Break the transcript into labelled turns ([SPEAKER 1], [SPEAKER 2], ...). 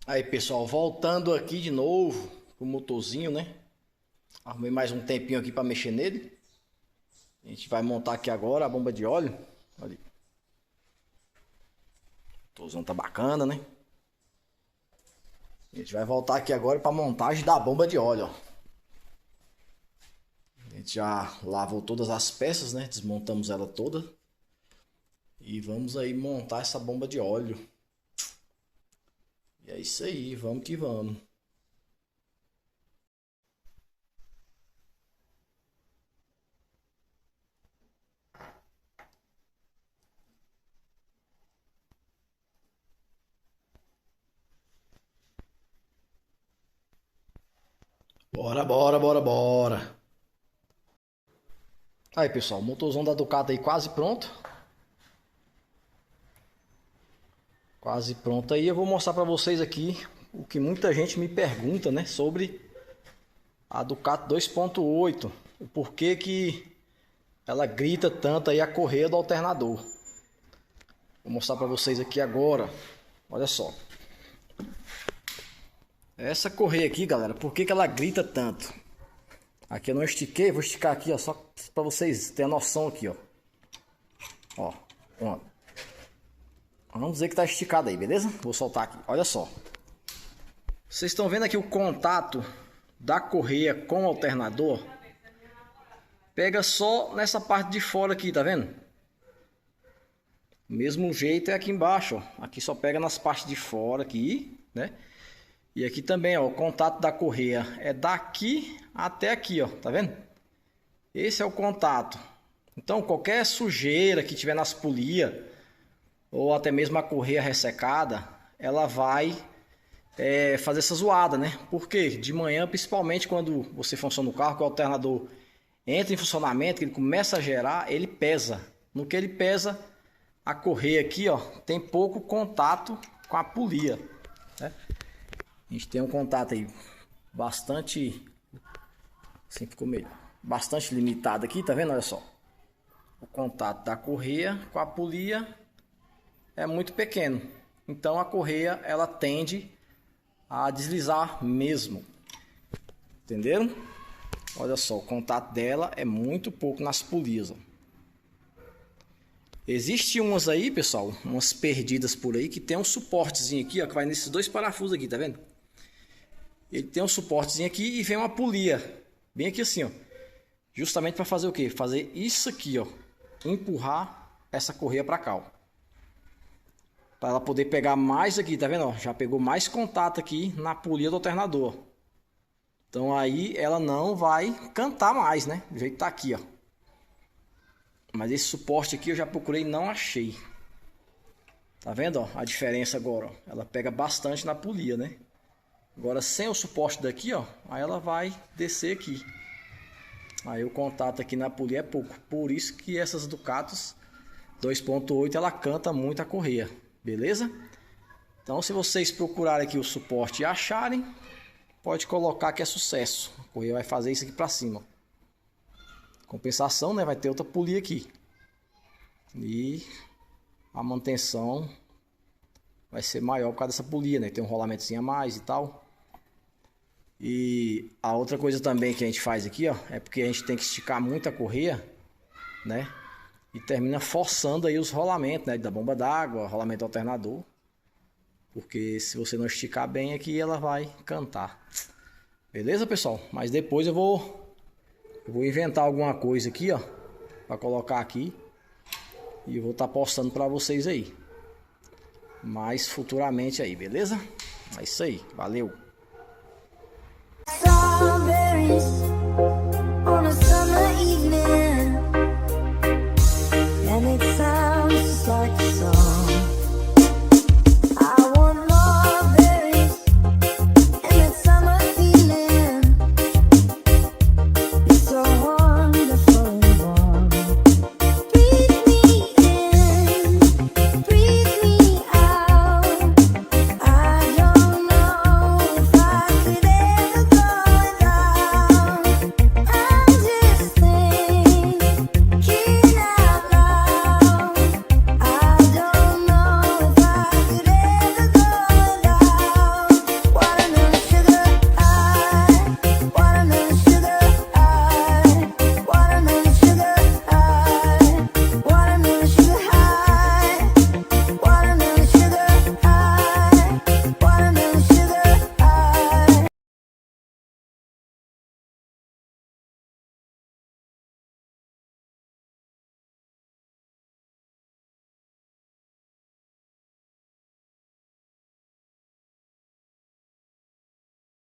[SPEAKER 1] Aí pessoal, voltando aqui de novo pro motorzinho, né? Arrumei mais um tempinho aqui para mexer nele. A gente vai montar aqui agora a bomba de óleo. Olha aí. O motorzão tá bacana, né? A gente vai voltar aqui agora para montagem da bomba de óleo, ó. A gente já lavou todas as peças, né? Desmontamos ela toda. E vamos aí montar essa bomba de óleo. E é isso aí, vamos que vamos. Bora, bora, bora, bora. Aí pessoal, o motorzão da Ducati aí quase pronto. Quase pronto aí. Eu vou mostrar para vocês aqui o que muita gente me pergunta, né? Sobre a Ducati 2.8. O porquê que ela grita tanto aí a correia do alternador. Vou mostrar para vocês aqui agora. Olha só. Essa correia aqui, galera, por que ela grita tanto? Aqui eu não estiquei, vou esticar aqui, ó, só para vocês terem a noção aqui, ó. Ó, vamos dizer que tá esticado aí, beleza? Vou soltar aqui, olha só. Vocês estão vendo aqui o contato da correia com o alternador? Pega só nessa parte de fora aqui, tá vendo? O mesmo jeito é aqui embaixo, ó. Aqui só pega nas partes de fora aqui, né? E aqui também, ó, o contato da correia é daqui até aqui, ó, tá vendo? Esse é o contato. Então, qualquer sujeira que tiver nas polias, ou até mesmo a correia ressecada, ela vai fazer essa zoada, né? Porque de manhã, principalmente quando você funciona no carro, que o alternador entra em funcionamento, que ele começa a gerar, ele pesa. No que ele pesa, a correia aqui, ó, tem pouco contato com a polia, né? A gente tem um contato aí bastante, assim ficou melhor, bastante limitado aqui, tá vendo? Olha só, o contato da correia com a polia é muito pequeno, então a correia ela tende a deslizar mesmo, entenderam? Olha só, o contato dela é muito pouco nas polias, ó. Existem umas aí, pessoal, umas perdidas por aí que tem um suportezinho aqui, ó, que vai nesses dois parafusos aqui, tá vendo? Ele tem um suportezinho aqui e vem uma polia bem aqui assim, ó. Justamente para fazer o quê? Fazer isso aqui, ó. Empurrar essa correia para cá, ó. Para ela poder pegar mais aqui, tá vendo? Ó, já pegou mais contato aqui na polia do alternador. Então aí ela não vai cantar mais, né? Do jeito que tá aqui, ó. Mas esse suporte aqui eu já procurei e não achei. Tá vendo, ó? A diferença agora, ó. Ela pega bastante na polia, né? Agora sem o suporte daqui, ó, aí ela vai descer aqui. Aí o contato aqui na polia é pouco. Por isso que essas Ducatis 2.8 ela canta muito a correia, beleza? Então se vocês procurarem aqui o suporte e acharem, pode colocar que é sucesso. A correia vai fazer isso aqui para cima. Compensação, né? Vai ter outra polia aqui. E a manutenção vai ser maior por causa dessa polia, né? Tem um rolamentozinho a mais e tal. E a outra coisa também que a gente faz aqui, ó, é porque a gente tem que esticar muito a correia, né? E termina forçando aí os rolamentos, né? Da bomba d'água, rolamento alternador. Porque se você não esticar bem aqui, ela vai cantar. Beleza, pessoal? Mas depois eu vou inventar alguma coisa aqui, ó, para colocar aqui. E eu vou estar postando para vocês aí. Mais futuramente aí, beleza? É isso aí, valeu!
[SPEAKER 2] Strawberries